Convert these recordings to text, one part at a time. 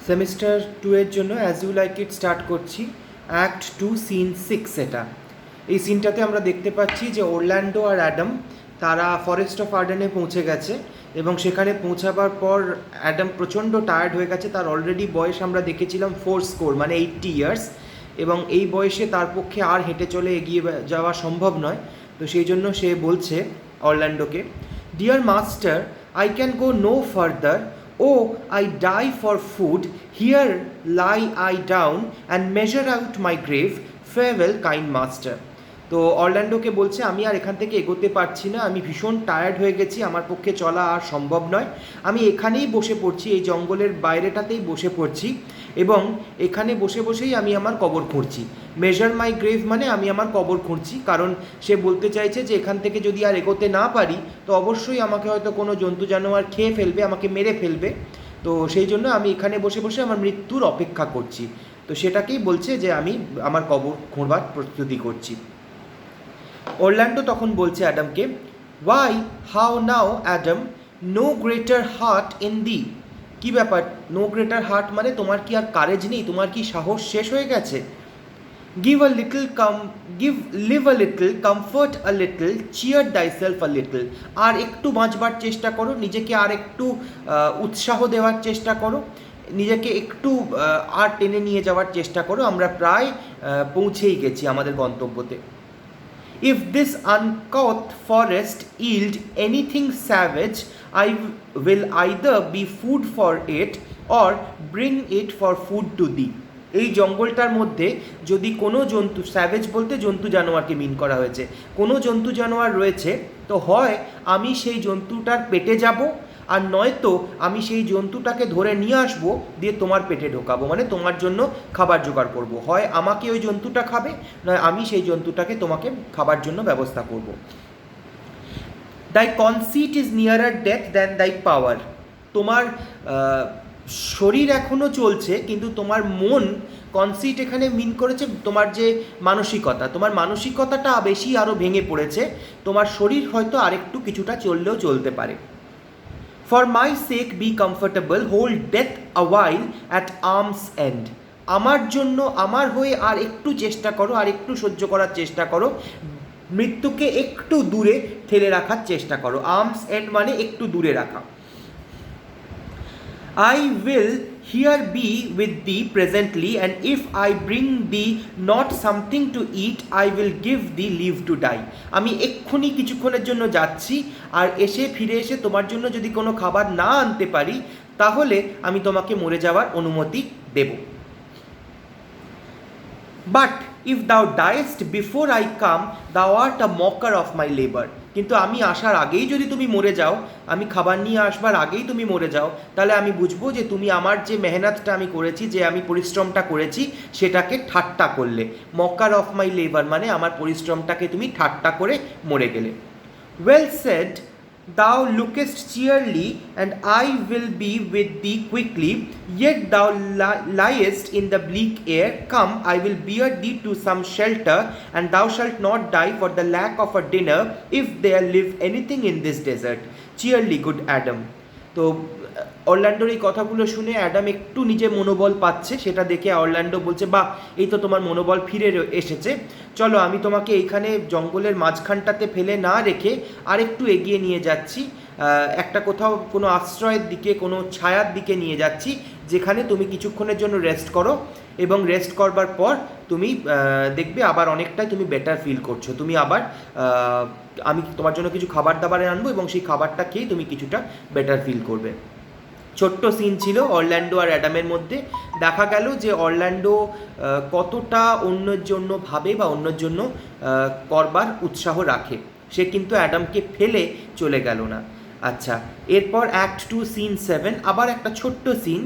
Semester 2 এর জন্য as you like it start করছি। অ্যাক্ট 2 সিন 6 এটা। এই সিনটাতে আমরা দেখতে পাচ্ছি যে অরল্যান্ডো আর অ্যাডাম তারা ফরেস্ট অফ আর্ডেনে পৌঁছে গেছে এবং সেখানে পৌঁছাবার পর অ্যাডাম প্রচণ্ড টায়ার্ড হয়ে গেছে। তার অলরেডি বয়স আমরা দেখেছিলাম 4 স্কোর মানে 80 ইয়ার্স, এবং এই বয়সে তার পক্ষে আর হেঁটে চলে এগিয়ে যাওয়া সম্ভব নয়। তো সেই জন্য সে বলছে অরল্যান্ডোকে, dear master, I can go no further. Oh, I die for food, here lie I down and measure out my grave, farewell kind master. তো অরল্যান্ডোকে বলছে আমি আর এখান থেকে এগোতে পারছি না, আমি ভীষণ টায়ার্ড হয়ে গেছি, আমার পক্ষে চলা আর সম্ভব নয়, আমি এখানেই বসে পড়ছি, এই জঙ্গলের বাইরেটাতেই বসে পড়ছি এবং এখানে বসে বসেই আমি আমার কবর খুঁড়ছি। মেজার মাই গ্রেভ মানে আমি আমার কবর খুঁড়ছি, কারণ সে বলতে চাইছে যে এখান থেকে যদি আর এগোতে না পারি তো অবশ্যই আমাকে হয়তো কোনো জন্তু জানোয়ার খেয়ে ফেলবে, আমাকে মেরে ফেলবে। তো সেই জন্য আমি এখানে বসে বসে আমার মৃত্যুর অপেক্ষা করছি। তো সেটাকেই বলছে যে আমি আমার কবর খোঁড়বার প্রস্তুতি করছি। অরল্যান্ডো তখন বলছে অ্যাডামকে, why how now Adam, no greater heart in thee. কী ব্যাপার, নো গ্রেটার হার্ট মানে তোমার কি আর কারেজ নেই, তোমার কি সাহস শেষ হয়ে গেছে? Live a little, comfort a little, cheer thyself a little. আর একটু বাঁচবার চেষ্টা করো, নিজেকে আর একটু উৎসাহ দেওয়ার চেষ্টা করো, নিজেকে একটু আর টেনে নিয়ে যাওয়ার চেষ্টা করো, আমরা প্রায় পৌঁছেই গেছি আমাদের গন্তব্যতে। If this uncouth forest yield anything savage, I will either be food for it or bring it for food to thee. এই জঙ্গলটার মধ্যে যদি কোনো জন্তু, স্যাভেজ বলতে জন্তু জানোয়ারকে মিন করা হয়েছে, কোনো জন্তু জানোয়ার রয়েছে তো হয় আমি সেই জন্তুটার পেটে যাব, আর নয়তো আমি সেই জন্তুটাকে ধরে নিয়ে আসবো, দিয়ে তোমার পেটে ঢোকাবো, মানে তোমার জন্য খাবার জোগাড় করব। হয় আমাকে ওই জন্তুটা খাবে, নয় আমি সেই জন্তুটাকে তোমাকে খাবার জন্য ব্যবস্থা করব। দাই কনসিট ইজ নিয়ারার ডেথ দ্যান দাই পাওয়ার। তোমার শরীর এখনও চলছে কিন্তু তোমার মন, কনসিট এখানে মিন করেছে তোমার যে মানসিকতা, তোমার মানসিকতাটা বেশি আরও ভেঙে পড়েছে, তোমার শরীর হয়তো আরেকটু কিছুটা চললেও চলতে পারে। For my sake be comfortable, hold death a while at arm's end. আমার জন্য, আমার হয়ে আর একটু চেষ্টা করো, আর একটু সহ্য করার চেষ্টা করো, মৃত্যুকে একটু দূরে ঠেলে রাখার চেষ্টা করো। আর্মস এন্ড মানে একটু দূরে রাখা। I will here be with thee presently, and if I bring thee not something to eat, I will give thee leave to die. আমি এক্ষুনি কিছুক্ষণের জন্য যাচ্ছি, আর ফিরে এসে তোমার জন্য যদি কোনো খাবার না আনতে পারি তাহলে আমি তোমাকে মরে যাওয়ার অনুমতি দেব। But if thou diest before I come, thou art a mocker of my labor. কিন্তু আমি আসার আগেই যদি তুমি মরে যাও, আমি খাবার নিয়ে আসবার আগেই তুমি মরে যাও, তাহলে আমি বুঝবো যে তুমি আমার যে মেহনতটা আমি করেছি, যে আমি পরিশ্রমটা করেছি সেটাকে ঠাট্টা করলে। মকার অফ মাই লেবার মানে আমার পরিশ্রমটাকে তুমি ঠাট্টা করে মরে গেলে। Well said, thou lookest cheerly, and I will be with thee quickly, yet thou liest in the bleak air. Come, I will bear thee to some shelter, and thou shalt not die for the lack of a dinner, if there live anything in this desert. Cheerly, good Adam. তো অরল্যান্ডোর এই কথাগুলো শুনে Adam একটু নিজে মনোবল পাচ্ছে, সেটা দেখে অরল্যান্ডো বলছে, বাহ, এই তো তোমার মনোবল ফিরে এসেছে, চলো আমি তোমাকে এইখানে জঙ্গলের মাঝখানটাতে ফেলে না রেখে আর একটু এগিয়ে নিয়ে যাচ্ছি, একটা কোথাও কোনো আশ্রয়ের দিকে, কোনো ছায়ার দিকে নিয়ে যাচ্ছি, যেখানে তুমি কিছুক্ষণের জন্য রেস্ট করো, এবং রেস্ট করবার পর তুমি দেখবে আবার অনেকটাই তুমি বেটার ফিল করছো, তুমি আবার আমি তোমার জন্য কিছু খাবার দাবার আনবো এবং সেই খাবারটা খেয়ে তুমি কিছুটা বেটার ফিল করবে। ছোট্ট সিন ছিল অরল্যান্ডো আর অ্যাডামের মধ্যে। দেখা গেল যে অরল্যান্ডো কতটা অন্যের জন্য ভাবে বা অন্যের জন্য করবার উৎসাহ রাখে, সে কিন্তু অ্যাডামকে ফেলে চলে গেল না। আচ্ছা, এরপর অ্যাক্ট 2 সিন 7, আবার একটা ছোট্ট সিন।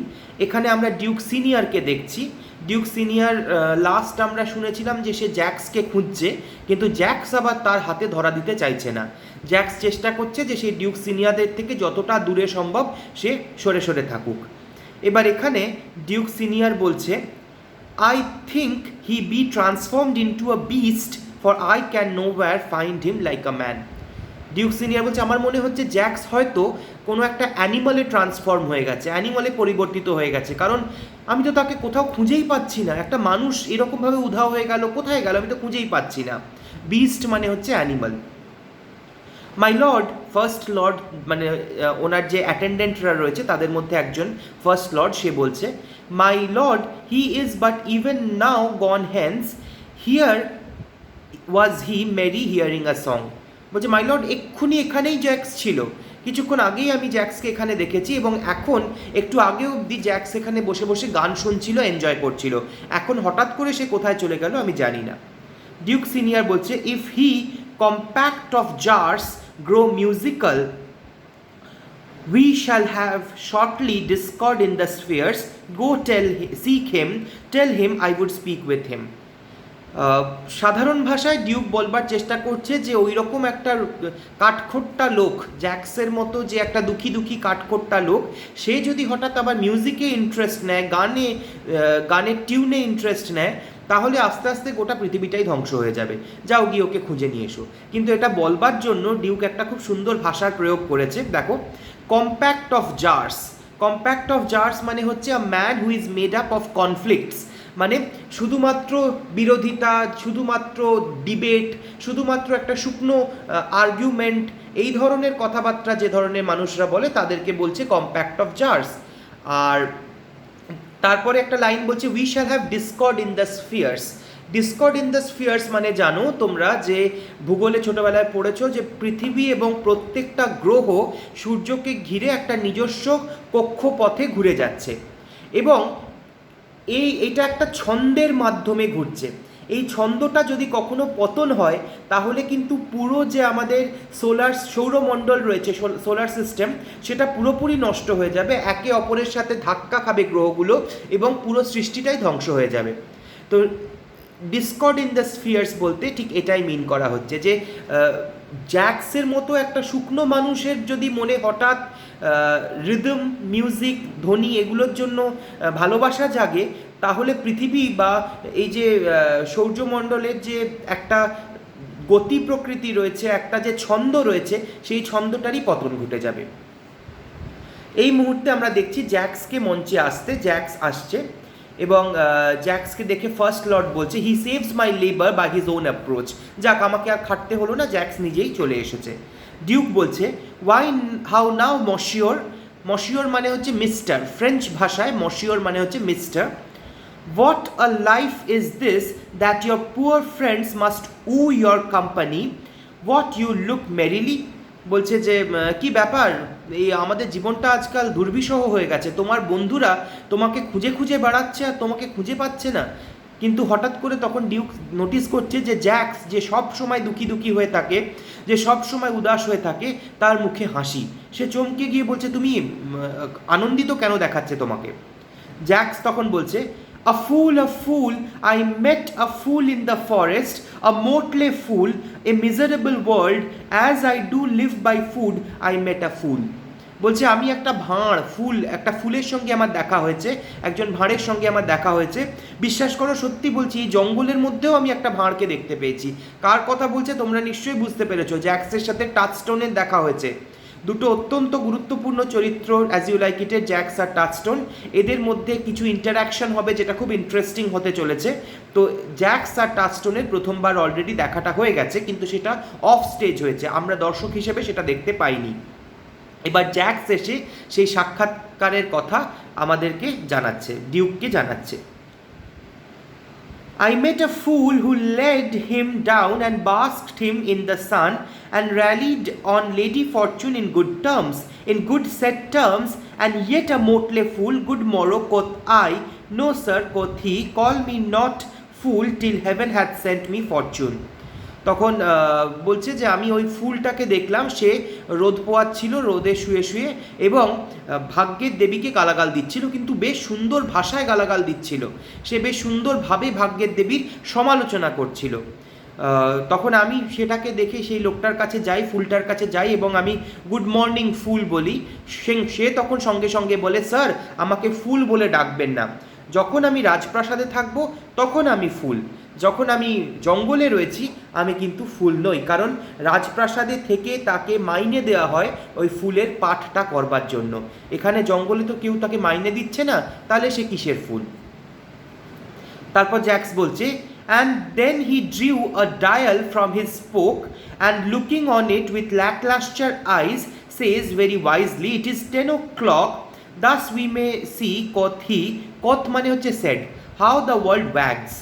এখানে আমরা ডিউক সিনিয়রকে দেখছি। ডিউক সিনিয়র লাস্ট আমরা শুনেছিলাম যে সে জ্যাক্সকে খুঁজছে, কিন্তু জ্যাক্স আবার তার হাতে ধরা দিতে চাইছে না। জ্যাক্স চেষ্টা করছে যে সেই ডিউক সিনিয়রদের থেকে যতটা দূরে সম্ভব সে সরে সরে থাকুক। এবার এখানে ডিউক সিনিয়র বলছে, I think he be transformed into a beast, for I can nowhere find him like a man. Duke senior বলছে আমার মনে হচ্ছে জ্যাক্স হয়তো কোনো একটা অ্যানিমালে ট্রান্সফর্ম হয়ে গেছে, অ্যানিমালে পরিবর্তিত হয়ে গেছে, কারণ আমি তো তাকে কোথাও খুঁজেই পাচ্ছি না। একটা মানুষ এরকমভাবে উধাও হয়ে গেল, কোথায় গেল, আমি তো খুঁজেই পাচ্ছি না। বিস্ট মানে হচ্ছে animal. My lord, first Lord মানে ওনার যে অ্যাটেন্ডেন্টরা রয়েছে তাদের মধ্যে একজন ফার্স্ট লর্ড, সে বলছে my lord he is but even now gone hence, here was he merry hearing a song. বলছে মাই লর্ড এক্ষুনি এখানেই জ্যাক্স ছিল, কিছুক্ষণ আগেই আমি জ্যাক্সকে এখানে দেখেছি, এবং এখন একটু আগে অবধি জ্যাক্স এখানে বসে বসে গান শুনছিল, এনজয় করছিল। এখন হঠাৎ করে সে কোথায় চলে গেল আমি জানি না। ডিউক সিনিয়র বলছে if he compact of jars grow musical we shall have shortly discord in the spheres, go seek him, tell him I would speak with him. সাধারণ ভাষায় ডিউক বলবার চেষ্টা করছে যে ওই রকম একটা কাঠখোট্টা লোক, জ্যাক্সের মতো যে একটা দুঃখী দুঃখী কাঠখোট্টা লোক, সে যদি হঠাৎ আবার মিউজিকে ইন্টারেস্ট নেয়, গানের টিউনে ইন্টারেস্ট নেয়, তাহলে আস্তে আস্তে গোটা পৃথিবীটাই ধ্বংস হয়ে যাবে। যাও গিয়ে ওকে খুঁজে নিয়ে এসো। কিন্তু এটা বলবার জন্য ডিউক একটা খুব সুন্দর ভাষার প্রয়োগ করেছে, দেখো, compact of jars. Compact of jars মানে হচ্ছে a man who is made up of conflicts, মানে শুধুমাত্র বিরোধিতা, শুধুমাত্র ডিবেট, শুধুমাত্র একটা শুকনো আর্গুমেন্ট, এই ধরনের কথাবার্তা যে ধরনের মানুষরা বলে তাদেরকে বলছে কম্প্যাক্ট অফ জার্স। আর তারপরে একটা লাইন বলছে we shall have Discord in the স্ফিয়ার্স। Discord in the স্ফিয়ার্স মানে জানো তোমরা যে ভূগোলে ছোটোবেলায় পড়েছো যে পৃথিবী এবং প্রত্যেকটা গ্রহ সূর্যকে ঘিরে একটা নিজস্ব কক্ষপথে ঘুরে যাচ্ছে, এবং এটা একটা ছন্দের মাধ্যমে ঘুরছে। এই ছন্দটা যদি কখনো পতন হয় তাহলে কিন্তু পুরো যে আমাদের সৌরমণ্ডল রয়েছে, সোলার সিস্টেম, সেটা পুরোপুরি নষ্ট হয়ে যাবে, একে অপরের সাথে ধাক্কা খাবে গ্রহগুলো, এবং পুরো সৃষ্টিটাই ধ্বংস হয়ে যাবে। তো ডিসকর্ড ইন দ্য স্ফিয়ার্স বলতে ঠিক এটাই মিন করা হচ্ছে যে জ্যাক্সের মতো একটা শুকনো মানুষের যদি মনে হঠাৎ রিদম, মিউজিক, ধ্বনি এগুলোর জন্য ভালোবাসা জাগে, তাহলে পৃথিবী বা এই যে সৌরমণ্ডলের যে একটা গতি প্রকৃতি রয়েছে, একটা যে ছন্দ রয়েছে, সেই ছন্দটারই পতন ঘটে যাবে। এই মুহূর্তে আমরা দেখছি জ্যাক্সকে মঞ্চে আসতে, জ্যাক্স আসছে, এবং জ্যাক্সকে দেখে ফার্স্ট লর্ড বলছে he saves my labour by his own approach. যাক, আমাকে আর খাটতে হলো না, জ্যাক্স নিজেই চলে এসেছে। ডিউক বলছে ওয়াই হাউ নাও মশিওর। মশিওর মানে হচ্ছে মিস্টার, ফ্রেঞ্চ ভাষায় মশিওর মানে হচ্ছে mister. What a life is this that your poor friends must woo your company, what you look merrily. বলছে যে কি ব্যাপার, এই আমাদের জীবনটা আজকাল দুর্বিষহ হয়ে গেছে, তোমার বন্ধুরা তোমাকে খুঁজে খুঁজে বেড়াচ্ছে আর তোমাকে খুঁজে পাচ্ছে না। কিন্তু হঠাৎ করে তখন ডিউক নোটিস করছে যে জ্যাক্স, যে সব সময় দুঃখী দুঃখী হয়ে থাকে, যে সব সময় উদাস হয়ে থাকে, তার মুখে হাসি। সে চমকে গিয়ে বলছে তুমি আনন্দিত কেন দেখাচ্ছে তোমাকে। জ্যাক্স তখন বলছে a fool, I met a fool in the forest, a motley fool, a miserable world, as I do live by food, I met a fool. বলছে আমি একটা একটা ফুলের সঙ্গে আমার দেখা হয়েছে, একজন ভাঁড়ের সঙ্গে আমার দেখা হয়েছে। বিশ্বাস করো, সত্যি বলছি, এই জঙ্গলের মধ্যেও আমি একটা ভাঁড়কে দেখতে পেয়েছি। কার কথা বলছে তোমরা নিশ্চয়ই বুঝতে পেরেছো, জ্যাক্সের সাথে টাচস্টোনের দেখা হয়েছে। দুটো অত্যন্ত গুরুত্বপূর্ণ চরিত্র অ্যাজ ইউ লাইক ইটের, জ্যাক্স আর টাচস্টোন, এদের মধ্যে কিছু ইন্টারাকশন হবে যেটা খুব ইন্টারেস্টিং হতে চলেছে। তো জ্যাক্স আর টাচস্টোনের প্রথমবার অলরেডি দেখাটা হয়ে গেছে, কিন্তু সেটা অফ স্টেজ হয়েছে, আমরা দর্শক হিসেবে সেটা দেখতে পাইনি। এবার জ্যাক্স এসে সেই সাক্ষাৎকারের কথা আমাদেরকে জানাচ্ছে, ডিউককে জানাচ্ছে। I met a fool who led him down and basked him in the sun and rallied on Lady Fortune in good terms, in good set terms, and yet a motley fool, good morrow, quoth I. No, sir, quoth he, call me not fool till heaven hath sent me fortune. তখন বলছে যে আমি ওই ফুলটাকে দেখলাম, সে রোদ পোয়াচ্ছিল, রোদে শুয়ে শুয়ে, এবং ভাগ্যের দেবীকে গালাগাল দিচ্ছিল, কিন্তু বেশ সুন্দর ভাষায় গালাগাল দিচ্ছিল। সে বেশ সুন্দরভাবে ভাগ্যের দেবীর সমালোচনা করছিল। তখন আমি সেটাকে দেখে সেই লোকটার কাছে যাই, ফুলটার কাছে যাই, এবং আমি গুড মর্নিং ফুল বলি। সে তখন সঙ্গে সঙ্গে বলে স্যার, আমাকে ফুল বলে ডাকবেন না, যখন আমি রাজপ্রাসাদে থাকবো তখন আমি ফুল, যখন আমি জঙ্গলে রয়েছি আমি কিন্তু ফুল নই, কারণ রাজপ্রাসাদে থেকে তাকে মাইনে দেওয়া হয় ওই ফুলের পাঠটা করবার জন্য। এখানে জঙ্গলে তো কেউ তাকে মাইনে দিচ্ছে না, তাহলে সে কিসের ফুল? তারপর জ্যাক্স বলছে, and then he drew a dial from his spoke and looking on it with lackluster eyes says very wisely, it is 10 o'clock, thus we may see, quoth he, quoth মানে হচ্ছে said, how the world wags.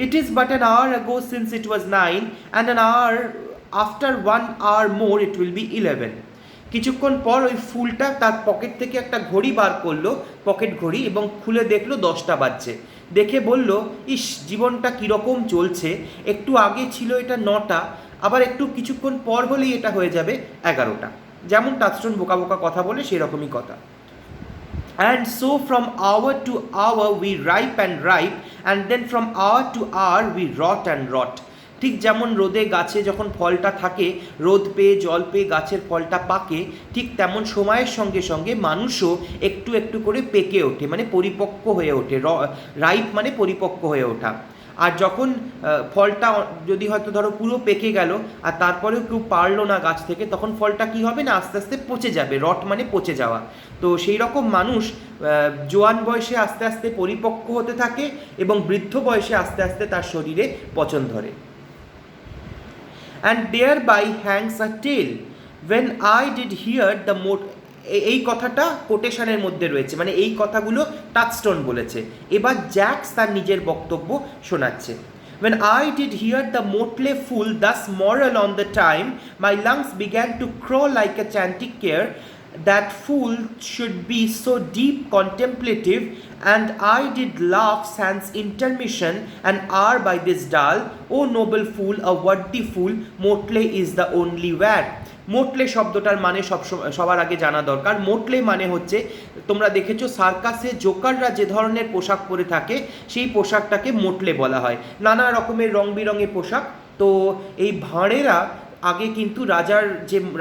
It is but an hour ago since it was 9, and an hour after 1 hour more it will be 11. কিছুক্ষণ পর ওই ফুলটা তার pocket থেকে একটা ঘড়ি বার করলো, পকেট ঘড়ি, এবং খুলে দেখলো 10টা বাজছে। দেখে বলল, ইস, জীবনটা কীরকম চলছে, একটু আগে ছিল এটা 9টা, আবার একটু কিছুক্ষণ পর হলেই এটা হয়ে যাবে 11টা। যেমন টাচস্টোন বোকা বোকা কথা বলে সেরকমই কথা। And so from hour to hour we ripe and ripe, and then from hour to hour we rot and rot. ঠিক যেমন রোদে গাছে যখন ফলটা থাকে, রোদ পেয়ে জল পেয়ে গাছের ফলটা পাকে, ঠিক তেমন সময়ের সঙ্গে সঙ্গে মানুষও একটু একটু করে পেকে ওঠে, মানে পরিপক্ক হয়ে ওঠে। রাইপ মানে পরিপক্ক হয়ে ওঠা। আর যখন ফলটা যদি হয়তো ধরো পুরো পেকে গেল আর তারপরেও কেউ পারলো না গাছ থেকে, তখন ফলটা কি হবে না, আস্তে আস্তে পচে যাবে। রট মানে পচে যাওয়া। তো সেই রকম মানুষ জোয়ান বয়সে আস্তে আস্তে পরিপক্ক হতে থাকে এবং বৃদ্ধ বয়সে আস্তে আস্তে তার শরীরে পচন ধরে। and thereby hangs a tale when I did hear the এই কথাটা কোটেশনের মধ্যে রয়েছে, মানে এই কথাগুলো টাচস্টোন বলেছে। এবার জ্যাক্স তার নিজের বক্তব্য শোনাচ্ছে। When I did hear the motley fool thus moral on the time, my lungs began to crow like a chanticleer, that fool should be so deep contemplative, and I did laugh sans intermission an hour by this dull. O noble fool, a worthy fool, motley is the only wear. মোটলে শব্দটার মানে সবার আগে জানা দরকার। মোটলে মানে হচ্ছে, তোমরা দেখেছো সার্কাসে জোকাররা যে ধরনের পোশাক পরে থাকে সেই পোশাকটাকে মোটলে বলা হয়। নানা রকমের রং বেরঙের পোশাক। তো এই ভাঁড়েরা আগে কিন্তু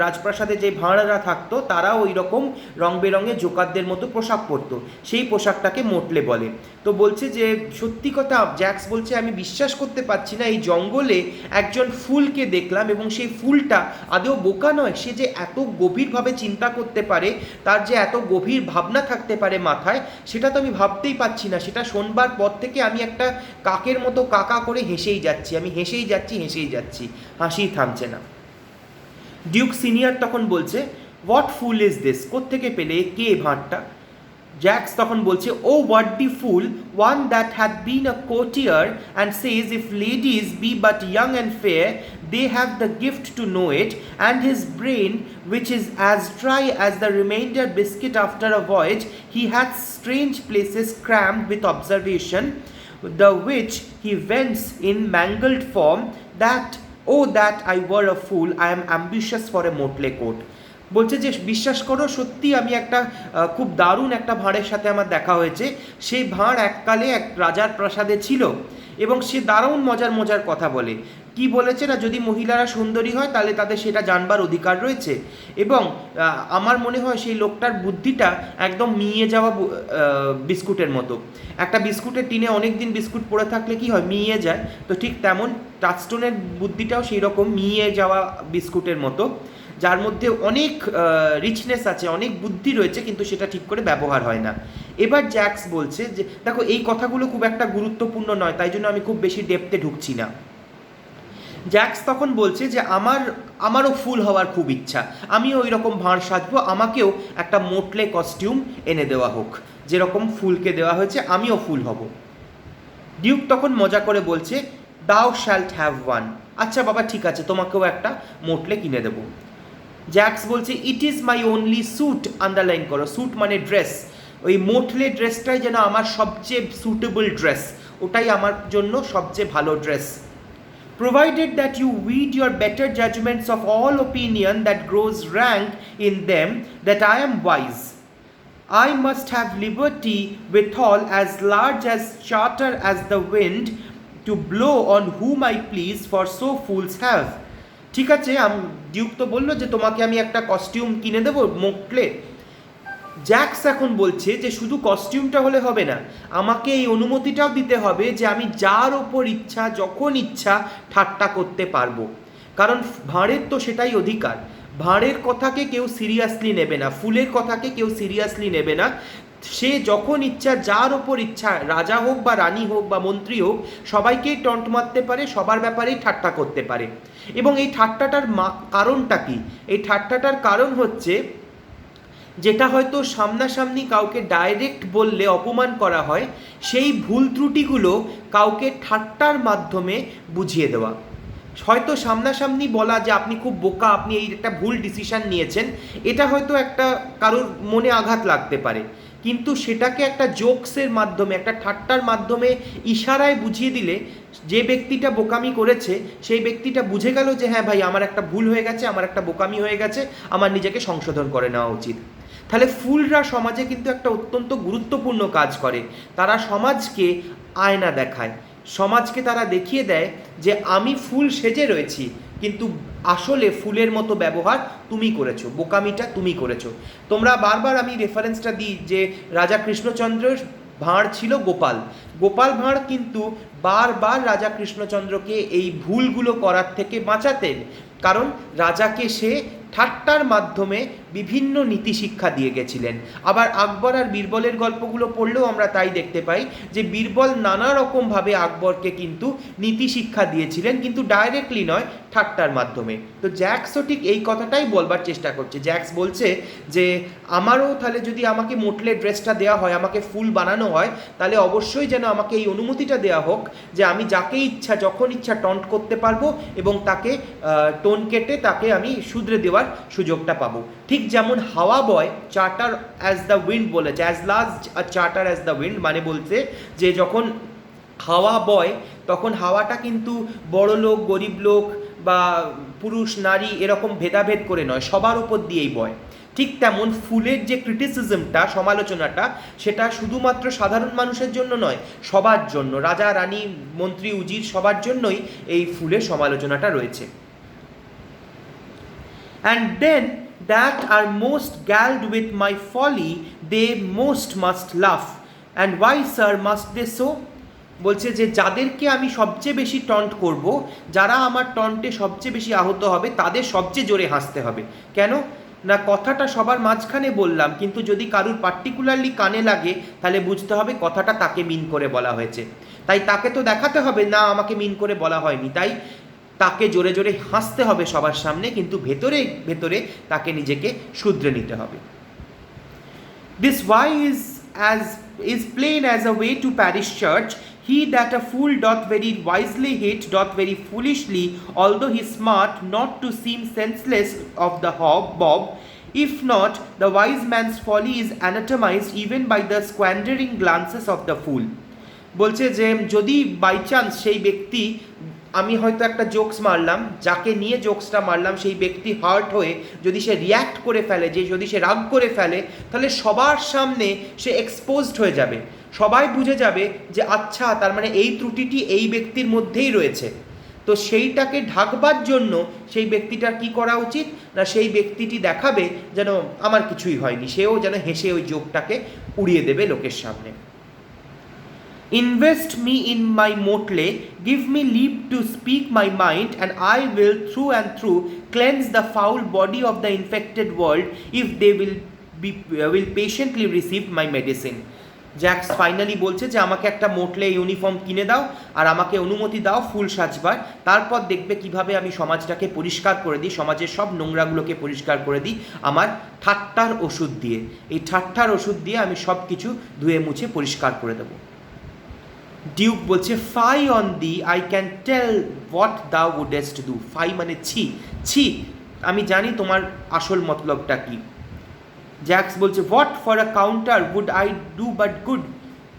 রাজপ্রাসাদে যে ভাঁড়েরা থাকতো তারাও ওই রকম রং বেরঙের জোকারদের মতো পোশাক পরতো, সেই পোশাকটাকে মোটলে বলে। তো বলছে যে সত্যি কথা, জ্যাক্স বলছে, আমি বিশ্বাস করতে পারছি না, এই জঙ্গলে একজন ফুলকে দেখলাম এবং সেই ফুলটা আদৌ বোকা নয়, সে যে এত গভীরভাবে চিন্তা করতে পারে, তার যে এত গভীর ভাবনা থাকতে পারে মাথায়, সেটা তো আমি ভাবতেই পারছি না। সেটা শোনবার পর থেকে আমি একটা কাকের মতো কাকা করে হেসেই যাচ্ছি, আমি হেসেই যাচ্ছি, হাসি থামছে না। ডিউক সিনিয়র তখন বলছে, হোয়াট ফুল ইজ দিস, কোত্থেকে পেলে, কে ভাঁড়টা? জ্যাক্স তখন বলছে, O worthy fool, one that had been a courtier, and says if ladies be but young and fair they have the gift to know it, and his brain, which is as dry as the remainder biscuit after a voyage, he hath strange places crammed with observation, the which he vents in mangled form, that oh that I were a fool, I am ambitious for a motley coat. বলছে যে বিশ্বাস করো, সত্যি আমি একটা খুব দারুণ একটা ভাঁড়ের সাথে আমার দেখা হয়েছে। সেই ভাঁড় এককালে এক রাজার প্রাসাদে ছিল এবং সে দারুণ মজার কথা বলে। কি বলেছে না, যদি মহিলারা সুন্দরী হয় তাহলে তাদের সেটা জানবার অধিকার রয়েছে, এবং আমার মনে হয় সেই লোকটার বুদ্ধিটা একদম মিয়ে যাওয়া বিস্কুটের মতো। একটা বিস্কুটের টিনে অনেক দিন বিস্কুট পড়ে থাকলে কি হয়, মিয়ে যায়। তো ঠিক তেমন টাচস্টোনের বুদ্ধিটাও সেই রকম মিয়ে যাওয়া বিস্কুটের মতো, যার মধ্যে অনেক রিচনেস আছে, অনেক বুদ্ধি রয়েছে, কিন্তু সেটা ঠিক করে ব্যবহার হয় না। এবার জ্যাক্স বলছে যে দেখো, এই কথাগুলো খুব একটা গুরুত্বপূর্ণ নয়, তাই জন্য আমি খুব বেশি ডেপথে ঢুকছি না। জ্যাক্স তখন বলছে যে আমারও ফুল হওয়ার খুব ইচ্ছা, আমিও ওই রকম ভাঁড় সাজবো, আমাকেও একটা মোটলে কস্টিউম এনে দেওয়া হোক, যেরকম ফুলকে দেওয়া হয়েছে আমিও ফুল হব। ডিউক তখন মজা করে বলছে, দাও শ্যাল্ট হ্যাভ ওয়ান, আচ্ছা বাবা ঠিক আছে, তোমাকেও একটা মোটলে কিনে দেবো। জ্যাক্স বলছে, it is my only suit, underline করো, স্যুট মানে ড্রেস, ওই মোটলে ড্রেসটাই যেন আমার সবচেয়ে সুটেবল ড্রেস, ওটাই আমার জন্য সবচেয়ে ভালো dress. Provided that you weed your better judgments of all opinion that grows rank in them, that I am wise. I must have liberty withal as large as charter as the wind, to blow on whom I please, for so fools have. ঠিক আছে, Duke তো বললো যে তোমাকে আমি একটা costume কিনে দেবো মোটলে, জ্যাক্স এখন বলছে যে শুধু কস্টিউমটা হলে হবে না, আমাকে এই অনুমতিটাও দিতে হবে যে আমি যার ওপর ইচ্ছা যখন ইচ্ছা ঠাট্টা করতে পারবো, কারণ ভাঁড়ের তো সেটাই অধিকার। ভাঁড়ের কথাকে কেউ সিরিয়াসলি নেবে না, ফুলের কথাকে কেউ সিরিয়াসলি নেবে না। সে যখন ইচ্ছা যার ওপর ইচ্ছা, রাজা হোক বা রানী হোক বা মন্ত্রী হোক, সবাইকেই টন্ট মারতে পারে, সবার ব্যাপারেই ঠাট্টা করতে পারে। এবং এই ঠাট্টাটার কারণটা কি? এই ঠাট্টাটার কারণ হচ্ছে যেটা হয়তো সামনাসামনি কাউকে ডাইরেক্ট বললে অপমান করা হয়, সেই ভুল ত্রুটিগুলো কাউকে ঠাট্টার মাধ্যমে বুঝিয়ে দেওয়া। হয়তো সামনাসামনি বলা যে আপনি খুব বোকা, আপনি এই একটা ভুল ডিসিশন নিয়েছেন, এটা হয়তো একটা কারোর মনে আঘাত লাগতে পারে, কিন্তু সেটাকে একটা জোকসের মাধ্যমে, একটা ঠাট্টার মাধ্যমে ইশারায় বুঝিয়ে দিলে যে ব্যক্তিটা বোকামি করেছে সেই ব্যক্তিটা বুঝে গেল যে হ্যাঁ ভাই, আমার একটা ভুল হয়ে গেছে, আমার একটা বোকামি হয়ে গেছে, আমার নিজেকে সংশোধন করে নেওয়া উচিত। তাহলে ফুলরা সমাজে কিন্তু একটা অত্যন্ত গুরুত্বপূর্ণ কাজ করে। তারা সমাজকে আয়না দেখায়, সমাজকে তারা দেখিয়ে দেয় যে আমি ফুল সেজে রয়েছি, কিন্তু আসলে ফুলের মতো ব্যবহার তুমি করেছো, বোকামিটা তুমি করেছো। তোমরা বারবার আমি রেফারেন্সটা দিই যে রাজা কৃষ্ণচন্দ্রের ভাঁড় ছিল গোপাল। গোপাল ভাঁড় কিন্তু বারবার রাজা কৃষ্ণচন্দ্রকে এই ভুলগুলো করার থেকে বাঁচাতেন, কারণ রাজাকে সে ঠাট্টার মাধ্যমে বিভিন্ন নীতি শিক্ষা দিয়ে গেছিলেন। আবার আকবর আর বীরবলের গল্পগুলো পড়লেও আমরা তাই দেখতে পাই যে বীরবল নানা রকমভাবে আকবরকে কিন্তু নীতি শিক্ষা দিয়েছিলেন, কিন্তু ডাইরেক্টলি নয়, ঠাট্টার মাধ্যমে। তো জ্যাক্সও ঠিক এই কথাটাই বলবার চেষ্টা করছে। জ্যাক্স বলছে যে আমারও তাহলে যদি আমাকে মোটলে ড্রেসটা দেওয়া হয়, আমাকে ফুল বানানো হয়, তাহলে অবশ্যই যেন আমাকে এই অনুমতিটা দেওয়া হোক যে আমি যাকে ইচ্ছা যখন ইচ্ছা টন্ট করতে পারবো এবং তাকে টোন কেটে তাকে আমি শুধরে দেওয়ার সুযোগটা পাবো। ঠিক যেমন হাওয়া বয় চার্টার অ্যাজ দ্য উইন্ড বলেছে, as large a charter as the wind, মানে বলছে যে যখন হাওয়া বয় তখন হাওয়াটা কিন্তু বড় লোক গরিব লোক বা পুরুষ নারী এরকম ভেদাভেদ করে নয়, সবার উপর দিয়েই বয়। ঠিক তেমন ফুলের যে ক্রিটিসিজমটা, সমালোচনাটা, সেটা শুধুমাত্র সাধারণ মানুষের জন্য নয়, সবার জন্য, রাজা রানী মন্ত্রী উজির সবার জন্যই এই ফুলের সমালোচনাটা রয়েছে। And then that are most galled with my folly, they most must laugh. And why, sir, must they so? বলছে যে যাদেরকে আমি সবচেয়ে বেশি টন্ট করব, যারা আমার টন্টে সবচেয়ে বেশি আহত হবে, তাদের সবচেয়ে জোরে হাসতে হবে। কেন না, কথাটা সবার মাঝখানে বললাম, কিন্তু যদি কারুর পার্টিকুলারলি কানে লাগে তাহলে বুঝতে হবে কথাটা তাকে মিন করে বলা হয়েছে। তাই তাকে তো দেখাতে হবে না আমাকে মিন করে বলা হয়নি, তাই তাকে জোরে জোরে হাসতে হবে সবার সামনে, কিন্তু ভেতরে ভেতরে তাকে নিজেকে শুধরে নিতে হবে। This why is plain as a way to parish church. He that a fool doth very wisely hit doth very foolishly, although he smart not to seem senseless of the bob. If not, the wise man's folly is anatomized even by the squandering glances of the fool. বলছে যে যদি by chance সেই ব্যক্তি, আমি হয়তো একটা jokes মারলাম, যাকে নিয়ে জোকসটা মারলাম সেই ব্যক্তি হার্ট হয়ে যদি সে রিয়্যাক্ট করে ফেলে, যে যদি সে রাগ করে ফেলে, তাহলে সবার সামনে সে এক্সপোজড হয়ে যাবে, সবাই বুঝে যাবে যে আচ্ছা তার মানে এই ত্রুটিটি এই ব্যক্তির মধ্যেই রয়েছে। তো সেইটাকে ঢাকবার জন্য সেই ব্যক্তিটার কি করা উচিত না, সেই ব্যক্তিটি দেখাবে যেন আমার কিছুই হয়নি, সেও যেন হেসে ওই জোকটাকে উড়িয়ে দেবে লোকের সামনে। Invest me in my motley, give me leave to speak my mind, and I will through and through cleanse the foul body of the infected world, if they will patiently receive my medicine. Jaques finally বলছে যে আমাকে একটা মোটলে uniform কিনে দাও আর আমাকে অনুমতি দাও ফুল সাজবার, তারপর দেখবে কিভাবে আমি সমাজটাকে পরিষ্কার করে দিই, সমাজের সব নোংরাগুলোকে পরিষ্কার করে দিই আমার ঠাট্টার ওষুধ দিয়ে। এই ঠাট্টার ওষুধ দিয়ে আমি সব কিছু ধুয়ে মুছে পরিষ্কার করে দেবো। ডিউক বলছে fie on thee, I can tell what thou wouldst do. Phi মানে ছি, ছি, আমি জানি তোমার আসল মতলবটা কি। জ্যাক্স বলছে what for a counter would I do but good.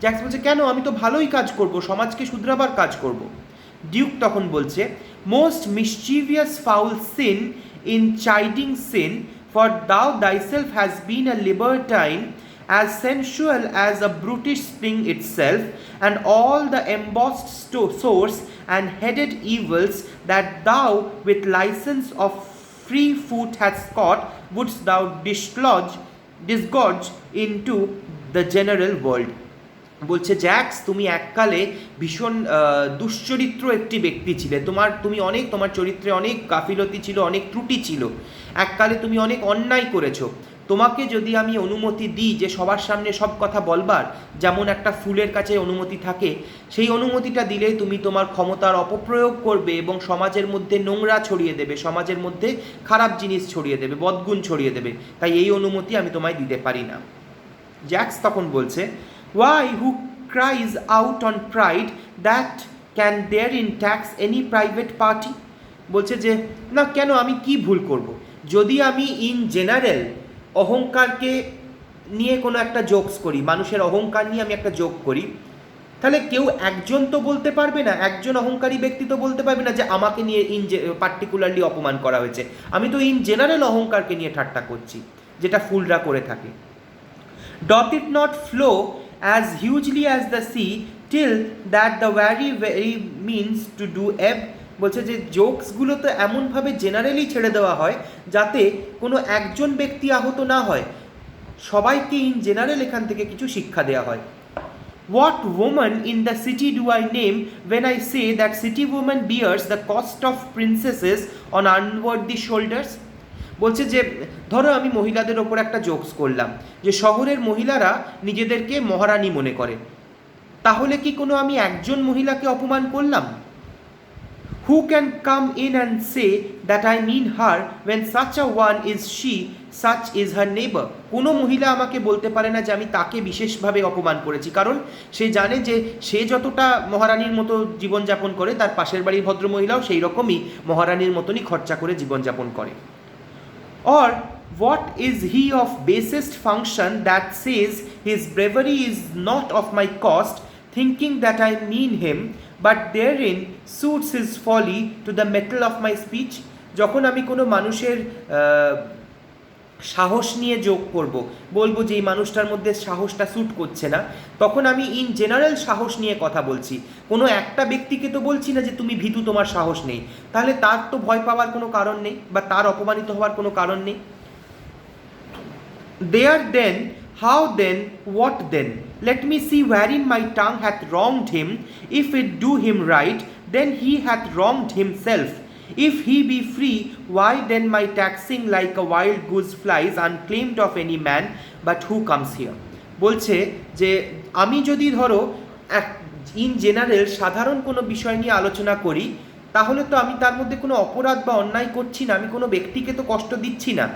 Jaques বলছে কেন, আমি তো ভালোই কাজ করব, সমাজকে শুধরাবার কাজ করব। ডিউক তখন বলছে most mischievous foul sin in chiding sin, for thou thyself has been a libertine, as sensual as a brutish spring itself, and all the embossed source and headed evils that thou with license of free foot hast caught, wouldst thou dislodge disgorge into the general world. বলছে Jacks, তুমি এককালে ভীষণ দুশ্চরিত্র একটি ব্যক্তি ছিলে, তোমার চরিত্রে অনেক গাফিলতি ছিল, অনেক ত্রুটি ছিল, এককালে তুমি অনেক অন্যায় করেছো। তোমাকে যদি আমি অনুমতি দিই যে সবার সামনে সব কথা বলবার, যেমন একটা ফুলের কাছে অনুমতি থাকে, সেই অনুমতিটা দিলে তুমি তোমার ক্ষমতার অপপ্রয়োগ করবে এবং সমাজের মধ্যে নোংরা ছড়িয়ে দেবে, সমাজের মধ্যে খারাপ জিনিস ছড়িয়ে দেবে, বদগুণ ছড়িয়ে দেবে, তাই এই অনুমতি আমি তোমায় দিতে পারি না। জ্যাক্স তখন বলছে, why who cries out on pride that can therein tax any private party? বলছে যে না, কেন, আমি কি ভুল করব? যদি আমি ইন জেনারেল অহংকারকে নিয়ে কোনো একটা জোকস করি, মানুষের অহংকার নিয়ে আমি একটা জোক করি, তাহলে কেউ একজন তো বলতে পারবে না, একজন অহংকারী ব্যক্তি তো বলতে পারবে না যে আমাকে নিয়ে পার্টিকুলারলি অপমান করা হয়েছে। আমি তো ইন জেনারেল অহংকারকে নিয়ে ঠাট্টা করছি, যেটা ফুলরা করে থাকে। doth it not flow as hugely as the sea till that the very means to do ebb? বলছে যে জোকসগুলো তো এমনভাবে জেনারেলি ছেড়ে দেওয়া হয় যাতে কোনো একজন ব্যক্তি আহত না হয়, সবাইকে ইন জেনারেল এখান থেকে কিছু শিক্ষা দেওয়া হয়। What woman in the city do I name when I say that city woman bears the cost of princesses on unworthy shoulders? বলছে যে ধরো আমি মহিলাদের ওপর একটা জোকস করলাম যে শহরের মহিলারা নিজেদেরকে মহারানী মনে করে, তাহলে কি কোনো আমি একজন মহিলাকে অপমান করলাম? Who can come in and say that I mean her when such a one is she, such is her neighbor? কোনো মহিলা আমাকে বলতে পারে না যে আমি তাকে বিশেষভাবে অপমান করেছি, কারণ সে জানে যে সে যতটা মহারানীর মতো জীবনযাপন করে তার পাশের বাড়ির ভদ্রমহিলাও সেই রকমই মহারানীর মতনই খরচা করে জীবনযাপন করে। Or what is he of basest function that says his bravery is not of my cost, thinking that I mean him, but therein suits his folly to the metal of my speech? যখন আমি কোনো মানুষের সাহস নিয়ে যোগ করব, বলবো যে এই মানুষটার মধ্যে সাহসটা স্যুট করছে না, তখন আমি ইন জেনারেল সাহস নিয়ে কথা বলছি, কোনো একটা ব্যক্তিকে তো বলছি না যে তুমি ভীতু, তোমার সাহস নেই, তাহলে তার তো ভয় পাওয়ার কোনো কারণ নেই বা তার অপমানিত হওয়ার কোনো কারণ নেই। There then, how then, what then? Let me see wherein my tongue hath wronged him. If it do him right, then he hath wronged himself. If he be free, why then my taxing like a wild goose flies unclaimed of any man, but who comes here? বলছে যে আমি যদি ধরো in general সাধারণ কোনো বিষয় নিয়ে আলোচনা করি, তাহলে তো আমি তার মধ্যে কোনো অপরাধ বা অন্যায় করছি না, আমি কোনো ব্যক্তিকে তো কষ্ট দিচ্ছি না।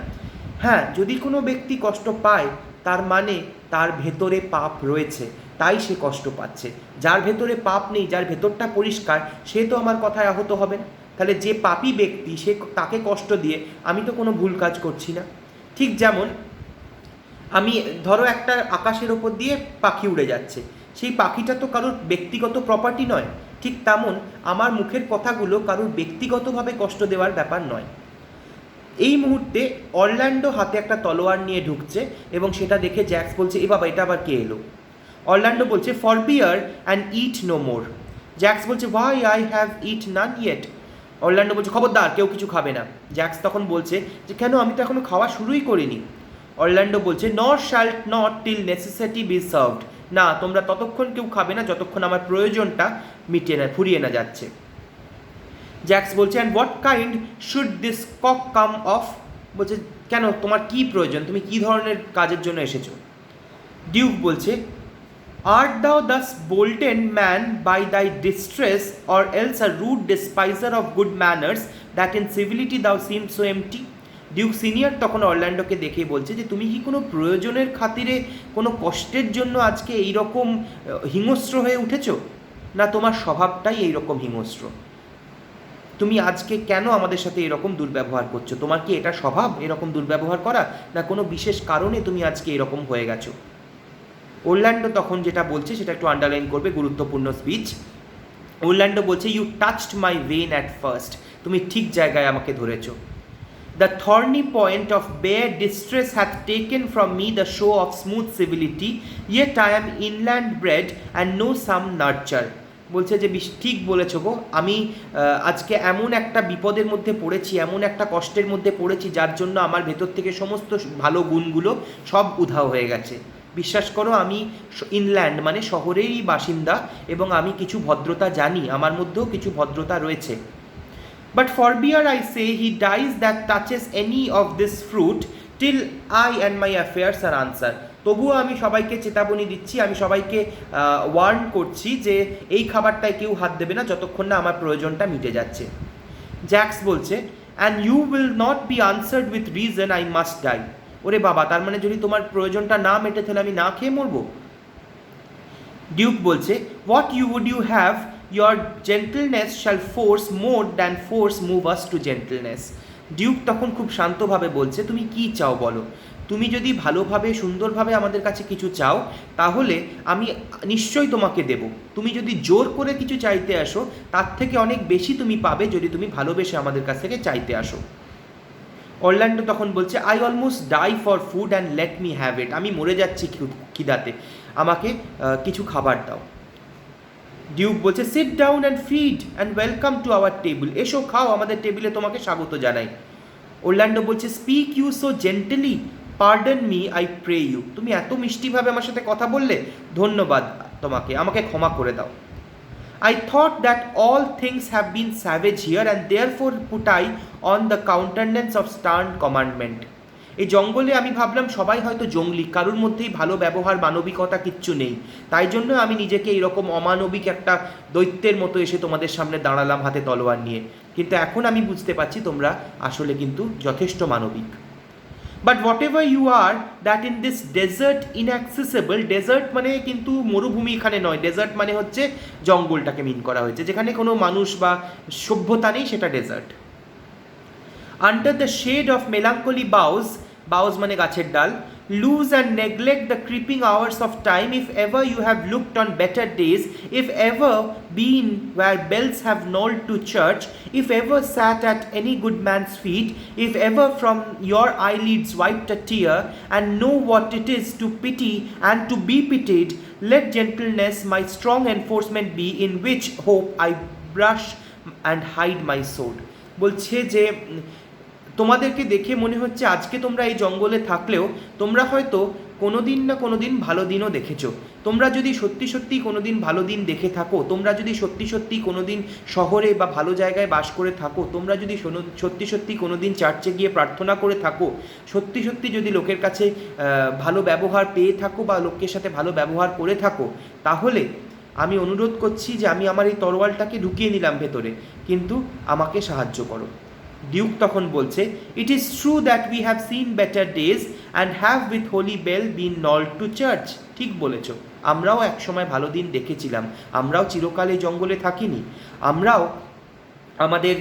হ্যাঁ, যদি কোনো ব্যক্তি কষ্ট পায় তার মানে তার ভেতরে পাপ রয়েছে, তাই সে কষ্ট পাচ্ছে। যার ভেতরে পাপ নেই, যার ভেতরটা পরিষ্কার, সে তো আমার কথায় আহত হবে না। তাহলে যে পাপী ব্যক্তি, সে তাকে কষ্ট দিয়ে আমি তো কোনো ভুল কাজ করছি না। ঠিক যেমন আমি ধরো একটা আকাশের ওপর দিয়ে পাখি উড়ে যাচ্ছে, সেই পাখিটা তো কারোর ব্যক্তিগত প্রপার্টি নয়, ঠিক তেমন আমার মুখের কথাগুলো কারোর ব্যক্তিগতভাবে কষ্ট দেওয়ার ব্যাপার নয়। এই মুহূর্তে অরল্যান্ডো হাতে একটা তলোয়ার নিয়ে ঢুকছে এবং সেটা দেখে জ্যাক্স বলছে, এ বাবা, এটা আবার কে এলো? অরল্যান্ডো বলছে, forbear and eat no more. Jaques বলছে, why I have eat none yet. Orlando বলছে, খবরদার, কেউ কিছু খাবে না। জ্যাক্স তখন বলছে যে কেন, আমি তো এখনো খাওয়া শুরুই করিনি। অরল্যান্ডো বলছে, nor shalt not till necessity be served. না, তোমরা ততক্ষণ কেউ খাবে না যতক্ষণ আমার প্রয়োজনটা ফুরিয়ে না যাচ্ছে। জ্যাক্স বলছে, and what kind should this cock come of? বলছে, কেন, তোমার কি প্রয়োজন, তুমি কি ধরনের কাজের জন্য এসেছো? ডিউক বলছে, art thou thus boldened man by thy distress, or else a rude despiser of good manners that in civility thou seem so empty? Duke senior তখন অরল্যান্ডোকে দেখে বলছে যে তুমি কি কোনো প্রয়োজনের খাতিরে, কোনো কষ্টের জন্য আজকে এইরকম হিংস্র হয়ে উঠেছ? না, তোমার স্বভাবটাই এইরকম হিংস্র। তুমি আজকে কেন আমাদের সাথে এরকম দুর্ব্যবহার করছো? তোমার কি এটা স্বভাব এরকম দুর্ব্যবহার করা, না কোনো বিশেষ কারণে তুমি আজকে এরকম হয়ে গেছো? অরল্যান্ডো তখন যেটা বলছে সেটা একটু আন্ডারলাইন করবে, গুরুত্বপূর্ণ স্পিচ। অরল্যান্ডো বলছে, you touched my vein at first. তুমি ঠিক জায়গায় আমাকে ধরেছো। The thorny point of bare distress hath taken from me the show of smooth civility, yet I am inland bred and know some nurture. বলছে যে ঠিক বলেছো গো, আমি আজকে এমন একটা বিপদের মধ্যে পড়েছি, এমন একটা কষ্টের মধ্যে পড়েছি যার জন্য আমার ভেতর থেকে সমস্ত ভালো গুণগুলো সব উধাও হয়ে গেছে। বিশ্বাস করো, আমি ইনল্যান্ড মানে শহরেরই বাসিন্দা এবং আমি কিছু ভদ্রতা জানি, আমার মধ্যেও কিছু ভদ্রতা রয়েছে। But forbear I say he dies that touches any of this fruit till I and my affairs are answer. তবুও আমি সবাইকে চেতাবনী দিচ্ছি, আমি সবাইকে ওয়ার্ন করছি যে এই খাবারটায় কেউ হাত দেবে না যতক্ষণ না আমার প্রয়োজনটা মিটে যাচ্ছে। জ্যাক্স বলছে and you will not be answered with reason I must die. ওরে বাবা, তার মানে যদি তোমার প্রয়োজনটা না মেটে তাহলে আমি না খেয়ে মরবো? ডিউক বলছে what would you have, your gentleness shall force more than force move us to gentleness. Duke তখন খুব শান্তভাবে বলছে তুমি কি চাও বলো, তুমি যদি ভালোভাবে সুন্দরভাবে আমাদের কাছে কিছু চাও তাহলে আমি নিশ্চয়ই তোমাকে দেব। তুমি যদি জোর করে কিছু চাইতে আসো তার থেকে অনেক বেশি তুমি পাবে যদি তুমি ভালোবেসে আমাদের কাছ থেকে চাইতে আসো। অরল্যান্ডো তখন বলছে I almost die for food and let me have it. আমি মরে যাচ্ছি খিদাতে, আমাকে কিছু খাবার দাও। ডিউক বলছে sit down and feed and welcome to our table. এসো খাও, আমাদের টেবিলে তোমাকে স্বাগত জানাই। অরল্যান্ডো বলছে speak you so gently, pardon me I pray you. তুমি এত মিষ্টিভাবে আমার সাথে কথা বললে, ধন্যবাদ তোমাকে, আমাকে ক্ষমা করে দাও। I thought that all things have been savage here and therefore put I on the countenance of stern commandment. এই জঙ্গলে আমি ভাবলাম সবাই হয়তো জঙ্গলি, কারোর মধ্যেই ভালো ব্যবহার মানবিকতা কিচ্ছু নেই, তাই জন্য আমি নিজেকে এইরকম অমানবিক একটা দৈত্যের মতো এসে তোমাদের সামনে দাঁড়ালাম হাতে তলোয়ার নিয়ে। কিন্তু এখন আমি বুঝতে পারছি তোমরা আসলে কিন্তু যথেষ্ট মানবিক। But whatever you are that in this desert inaccessible, desert মানে কিন্তু মরুভূমি এখানে নয়, ডেজার্ট মানে হচ্ছে জঙ্গলটাকে মিন করা হয়েছে, যেখানে কোনো মানুষ বা সভ্যতা নেই, সেটা desert. Under the shade of melancholy boughs, boughs মানে গাছের ডাল, lose and neglect the creeping hours of time, if ever you have looked on better days, if ever been where bells have knolled to church, if ever sat at any good man's feet, if ever from your eyelids wiped a tear, and know what it is to pity and to be pitied, let gentleness my strong enforcement be, in which hope I brush and hide my sword. বলছে যে তোমাদেরকে দেখে মনে হচ্ছে আজকে তোমরা এই জঙ্গলে থাকলেও তোমরা হয়তো কোনো দিন না কোনো দিন ভালো দিনও দেখেছো। তোমরা যদি সত্যি সত্যি কোনো দিন ভালো দিন দেখে থাকো, তোমরা যদি সত্যি সত্যি কোনো দিন শহরে বা ভালো জায়গায় বাস করে থাকো, তোমরা যদি সত্যি সত্যি কোনো দিন চার্চে গিয়ে প্রার্থনা করে থাকো, সত্যি সত্যি যদি লোকের কাছে ভালো ব্যবহার পেয়ে থাকো বা লোকের সাথে ভালো ব্যবহার করে থাকো, তাহলে আমি অনুরোধ করছি যে আমি আমার এই তরোয়ালটাকে ঢুকিয়ে নিলাম ভেতরে, কিন্তু আমাকে সাহায্য করো। ডিউক তখন বলছে it is true that we have seen better days and have with holy bell been knolled to church. ঠিক বলেছ, আমরাও একসময় ভালো দিন দেখেছিলাম, আমরাও চিরকাল এই জঙ্গলে থাকিনি, আমরাও আমাদের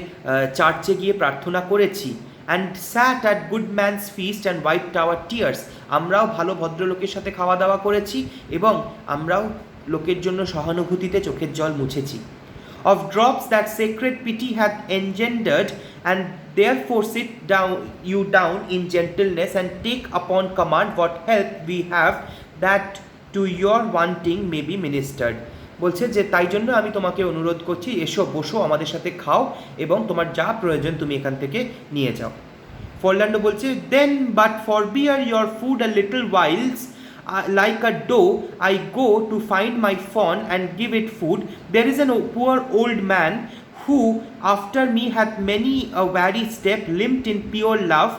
চার্চে গিয়ে প্রার্থনা করেছি। And sat at good man's feast and wiped our tears, আমরাও ভালো ভদ্রলোকের সাথে খাওয়া দাওয়া করেছি এবং আমরাও লোকের জন্য সহানুভূতিতে চোখের জল মুছেছি। Of drops that sacred pity hath engendered, and therefore sit down you down in gentleness and take upon command what help we have, that to your wanting may be ministered. বলছে যে তাই জন্য আমি তোমাকে অনুরোধ করছি, এসো বসো আমাদের সাথে খাও এবং তোমার যা প্রয়োজন তুমি এখান থেকে নিয়ে যাও। ফরল্যান্ডো বলছে then but forbear your food a little whiles, like a doe I go to find my fawn and give it food. There is a poor old man who after me hath many a weary step limped in pure love,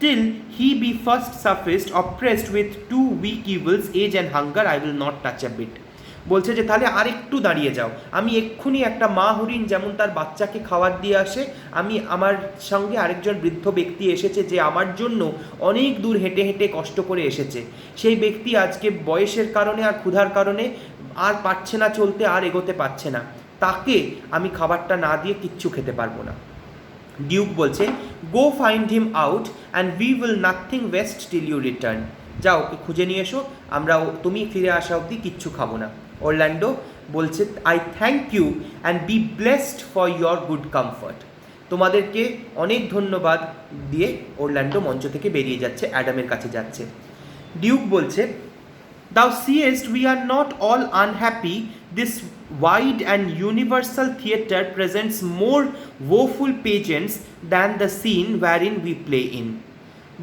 till he be first sufficed, oppressed with two weak evils, age and hunger, I will not touch a bit. বলছে যে তাহলে আর একটু দাঁড়িয়ে যাও, আমি এক্ষুনি একটা মা হরিণ যেমন তার বাচ্চাকে খাবার দিয়ে আসে, আমি আমার সঙ্গে আরেকজন বৃদ্ধ ব্যক্তি এসেছে যে আমার জন্য অনেক দূর হেঁটে হেঁটে কষ্ট করে এসেছে। সেই ব্যক্তি আজকে বয়সের কারণে আর ক্ষুধার কারণে আর পারছে না চলতে, আর এগোতে পারছে না, তাকে আমি খাবারটা না দিয়ে কিচ্ছু খেতে পারবো না। ডিউক বলছে go find him out and we will nothing waste till you return. যাও ওকে খুঁজে নিয়ে এসো, আমরা তুমি ফিরে আসা অবধি কিচ্ছু খাবো না। অরল্যান্ডো বলছে I thank you and be blessed for your good comfort. তোমাদেরকে অনেক ধন্যবাদ দিয়ে অরল্যান্ডো মঞ্চ থেকে বেরিয়ে যাচ্ছে, অ্যাডামের কাছে যাচ্ছে। ডিউক বলছে Thou seest we are not all unhappy. This wide and universal theatre presents more woeful pageants than the scene wherein we play in.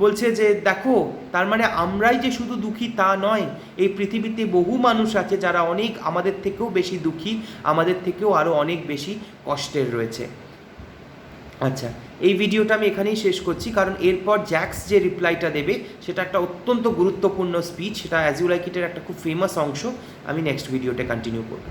বলছে যে দেখো, তার মানে আমরাই যে শুধু দুঃখী তা নয়, এই পৃথিবীতে বহু মানুষ আছে যারা অনেক আমাদের থেকেও বেশি দুঃখী, আমাদের থেকেও আরও অনেক বেশি কষ্টের রয়েছে। আচ্ছা, এই ভিডিওটা আমি এখানেই শেষ করছি, কারণ এরপর জ্যাক্স যে রিপ্লাইটা দেবে সেটা একটা অত্যন্ত গুরুত্বপূর্ণ স্পিচ, সেটা অ্যাজ ইউ লাইক ইটের একটা খুব ফেমাস অংশ। আমি নেক্সট ভিডিওতে কন্টিনিউ করব।